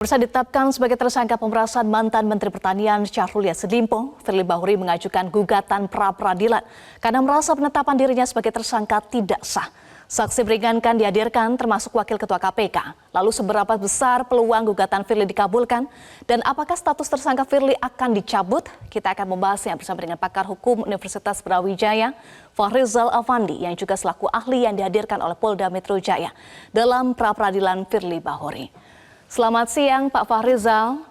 Pemirsa ditetapkan sebagai tersangka pemerasan mantan Menteri Pertanian Syahrul Yassin Limpo, Firly Bahuri mengajukan gugatan pra-peradilan karena merasa penetapan dirinya sebagai tersangka tidak sah. Saksi meringankan dihadirkan termasuk Wakil Ketua KPK. Lalu seberapa besar peluang gugatan Firly dikabulkan dan apakah status tersangka Firly akan dicabut? Kita akan membahasnya bersama dengan pakar hukum Universitas Brawijaya, Fahrizal Afandi, yang juga selaku ahli yang dihadirkan oleh Polda Metro Jaya dalam pra-peradilan Firly Bahuri. Selamat siang Pak Fahrizal.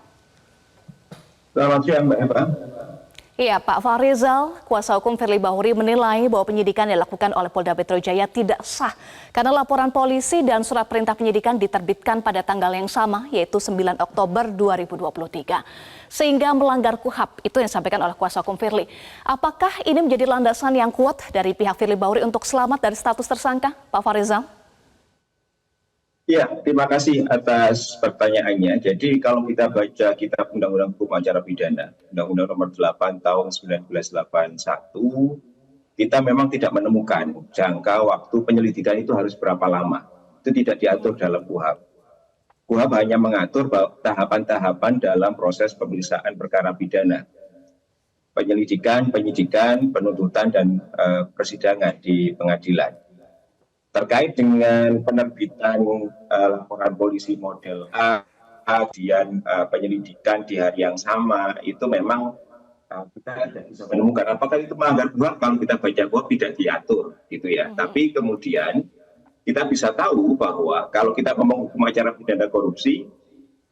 Selamat siang Mbak Eva. Iya Pak Fahrizal, kuasa hukum Firly Bahuri menilai bahwa penyidikan yang dilakukan oleh Polda Metro Jaya tidak sah karena laporan polisi dan surat perintah penyidikan diterbitkan pada tanggal yang sama, yaitu 9 Oktober 2023. Sehingga melanggar KUHP, itu yang disampaikan oleh kuasa hukum Firly. Apakah ini menjadi landasan yang kuat dari pihak Firly Bahuri untuk selamat dari status tersangka, Pak Fahrizal? Ya, terima kasih atas pertanyaannya. Jadi kalau kita baca Kitab Undang-Undang Hukum Acara Pidana, Undang-Undang Nomor 8 Tahun 1981, kita memang tidak menemukan jangka waktu penyelidikan itu harus berapa lama. Itu tidak diatur dalam KUHP. KUHP hanya mengatur tahapan-tahapan dalam proses pemeriksaan perkara pidana. Penyelidikan, penyidikan, penuntutan, dan persidangan di pengadilan. Terkait dengan penerbitan laporan polisi model A, kemudian penyelidikan di hari yang sama, itu memang kita tidak bisa menemukan apakah itu melanggar KUHP. Kalau kita baca KUHP tidak diatur, gitu ya. Tapi kemudian kita bisa tahu bahwa kalau kita ngomong hukum acara pidana korupsi,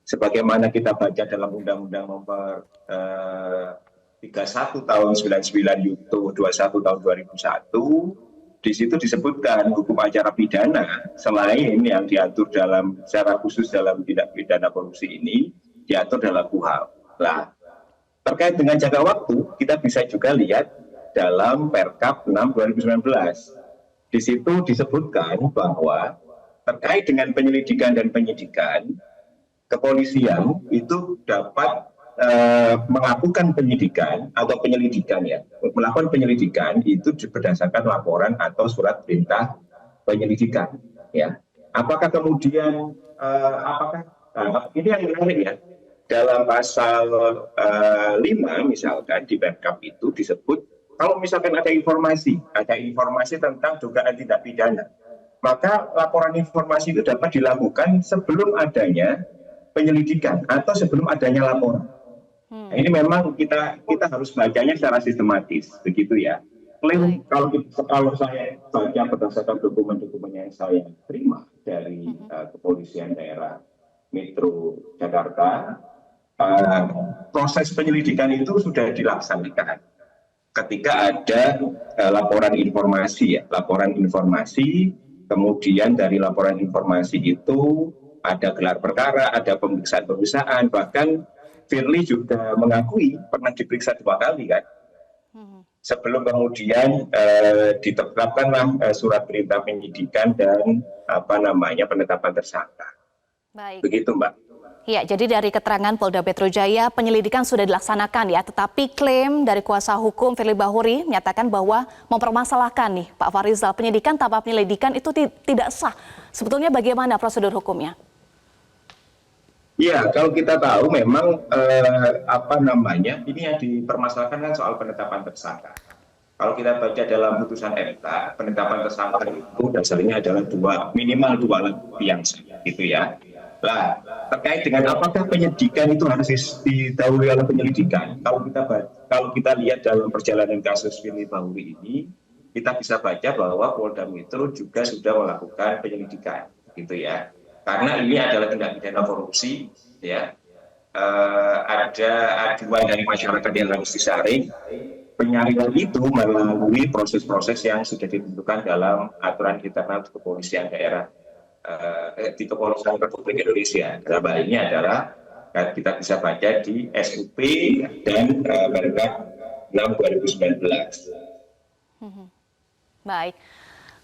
sebagaimana kita baca dalam Undang-Undang Nomor 31 Tahun 99 Yunto 21 Tahun 2001. Di situ disebutkan hukum acara pidana selain yang diatur dalam secara khusus dalam tindak pidana korupsi ini diatur dalam KUHP. Nah, terkait dengan jangka waktu kita bisa juga lihat dalam Perkap 6 2019. Di situ disebutkan bahwa terkait dengan penyelidikan dan penyidikan, kepolisian itu dapat melakukan penyidikan atau penyelidikan melakukan penyelidikan itu berdasarkan laporan atau surat perintah penyelidikan apakah kemudian ini yang menarik ya, dalam pasal 5 misalkan di Perkap itu disebut kalau misalkan ada informasi tentang dugaan tindak pidana, maka laporan informasi itu dapat dilakukan sebelum adanya penyelidikan atau sebelum adanya laporan. Nah, ini memang kita harus bacanya secara sistematis, begitu ya. Klaim kalau saya baca berdasarkan dokumen-dokumen yang saya terima dari kepolisian daerah Metro Jakarta, proses penyelidikan itu sudah dilaksanakan ketika ada laporan informasi, kemudian dari laporan informasi itu ada gelar perkara, ada pemeriksaan, bahkan Firly juga mengakui pernah diperiksa 2 kali kan, sebelum kemudian ditetapkanlah surat perintah penyidikan dan penetapan tersangka. Baik. Begitu Mbak. Ya, jadi dari keterangan Polda Metro Jaya penyelidikan sudah dilaksanakan ya, tetapi klaim dari kuasa hukum Firly Bahuri menyatakan bahwa mempermasalahkan nih Pak Fahrizal, penyidikan tanpa penyelidikan itu tidak sah. Sebetulnya bagaimana prosedur hukumnya? Ya, kalau kita tahu memang ini yang dipermasalahkan kan soal penetapan tersangka. Kalau kita baca dalam putusan MK, penetapan tersangka itu dasarnya adalah minimal dua alat bukti yang sah, gitu ya. Nah, terkait dengan apakah penyidikan itu harus didahului oleh penyelidikan, kalau kita lihat dalam perjalanan kasus Firly Bahuri ini, kita bisa baca bahwa Polda Metro juga sudah melakukan penyelidikan, gitu ya. Karena ini adalah tindak pidana korupsi, ada aduan dari masyarakat yang harus disaring. Penyaringan itu melalui proses-proses yang sudah ditentukan dalam aturan internal kepolisian daerah di Kepolisian Republik Indonesia. Dalam hal ini adalah kita bisa baca di SUP dan Perkap 6 2019. Baik.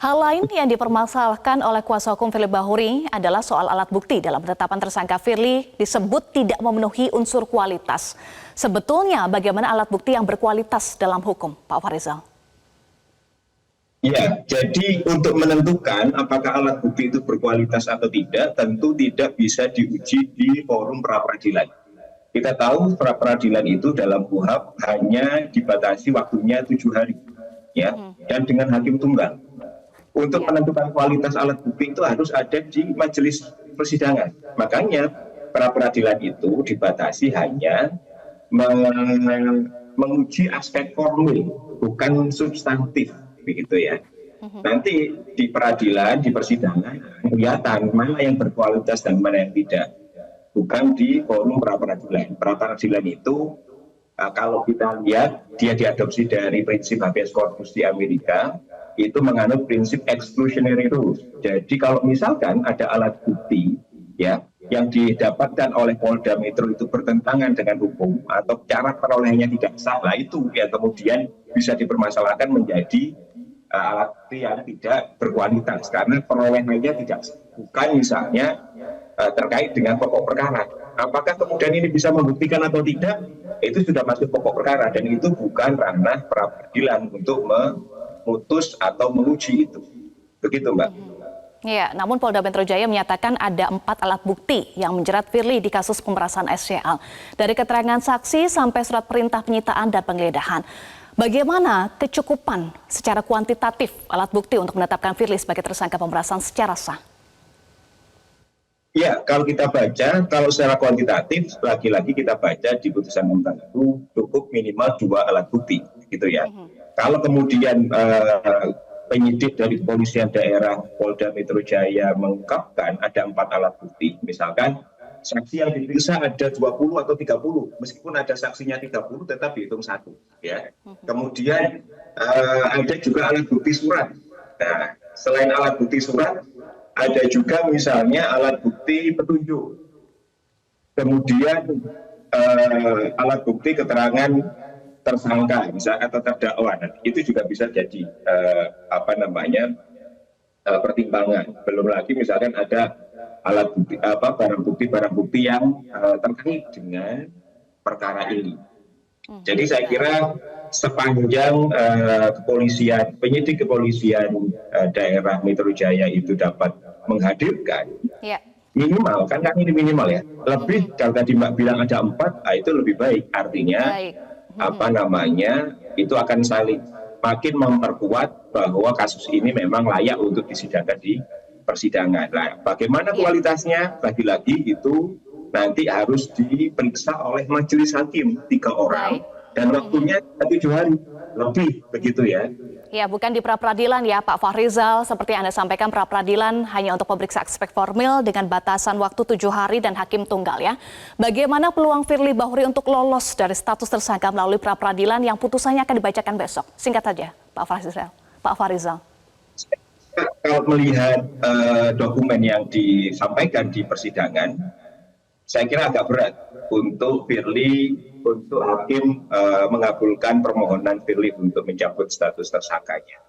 Hal lain yang dipermasalahkan oleh kuasa hukum Firly Bahuri adalah soal alat bukti dalam penetapan tersangka Firly disebut tidak memenuhi unsur kualitas. Sebetulnya bagaimana alat bukti yang berkualitas dalam hukum, Pak Fahrizal? Ya, jadi untuk menentukan apakah alat bukti itu berkualitas atau tidak, tentu tidak bisa diuji di forum pra-peradilan. Kita tahu pra-peradilan itu dalam KUHP hanya dibatasi waktunya 7 hari, ya, dan dengan hakim tunggal. Untuk Ya. menentukan kualitas alat bukti itu harus ada di majelis persidangan. Makanya pra-peradilan itu dibatasi hanya menguji aspek formil, bukan substantif, begitu ya. Nanti di peradilan, di persidangan, kelihatan mana yang berkualitas dan mana yang tidak. Bukan di forum pra-peradilan. Pra-peradilan itu kalau kita lihat dia diadopsi dari prinsip habeas corpus di Amerika, itu menganut prinsip exclusionary rules. Jadi kalau misalkan ada alat bukti ya yang didapatkan oleh Polda Metro itu bertentangan dengan hukum atau cara perolehnya tidak sah, lah itu yang kemudian bisa dipermasalahkan menjadi alat bukti yang tidak berkualitas karena perolehannya tidak sah. Bukan misalnya terkait dengan pokok perkara. Apakah kemudian ini bisa membuktikan atau tidak? Itu sudah masuk pokok perkara dan itu bukan ranah pra-peradilan untuk memutus atau menguji itu. Begitu, Mbak. Ya, namun Polda Metro Jaya menyatakan ada 4 alat bukti yang menjerat Firly di kasus pemerasan SCL. Dari keterangan saksi sampai surat perintah penyitaan dan penggeledahan. Bagaimana kecukupan secara kuantitatif alat bukti untuk menetapkan Firly sebagai tersangka pemerasan secara sah? Ya, kalau kita baca, kalau secara kuantitatif, lagi-lagi kita baca di putusan MK itu cukup minimal 2 alat bukti, gitu ya. Kalau kemudian penyidik dari kepolisian daerah Polda Metro Jaya mengungkapkan ada 4 alat bukti, misalkan saksi yang diperiksa ada 20 atau 30, meskipun ada saksinya 30 tetap dihitung 1, ya. Kemudian ada juga alat bukti surat. Nah, selain alat bukti surat, ada juga misalnya alat bukti petunjuk, kemudian alat bukti keterangan tersangka, misalnya atau terdakwa, itu juga bisa jadi pertimbangan. Belum lagi misalkan ada alat bukti barang bukti yang terkait dengan perkara ini. Jadi saya kira sepanjang penyidik kepolisian daerah Metro Jaya itu dapat menghadirkan minimal, kan ini minimal ya, lebih kalau tadi Mbak bilang ada 4, itu lebih baik. Artinya itu akan saling makin memperkuat bahwa kasus ini memang layak untuk disidangkan di persidangan. Nah, bagaimana kualitasnya lagi-lagi itu nanti harus diperiksa oleh majelis hakim 3 orang dan waktunya 7 hari lebih, begitu ya. Ya, bukan di pra-peradilan ya Pak Fahrizal, seperti Anda sampaikan pra-peradilan hanya untuk pemeriksa aspek formil dengan batasan waktu 7 hari dan hakim tunggal ya. Bagaimana peluang Firly Bahuri untuk lolos dari status tersangka melalui pra-peradilan yang putusannya akan dibacakan besok? Singkat saja Pak Fahrizal. Kalau melihat dokumen yang disampaikan di persidangan, saya kira agak berat untuk Firly, untuk hakim mengabulkan permohonan Firly untuk mencabut status tersangkanya.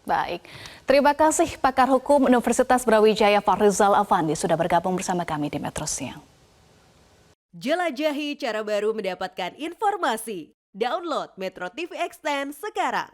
Baik, terima kasih pakar hukum Universitas Brawijaya Fahrizal Afandi sudah bergabung bersama kami di Metro Siang. Jelajahi cara baru mendapatkan informasi. Download Metro TV Extend sekarang.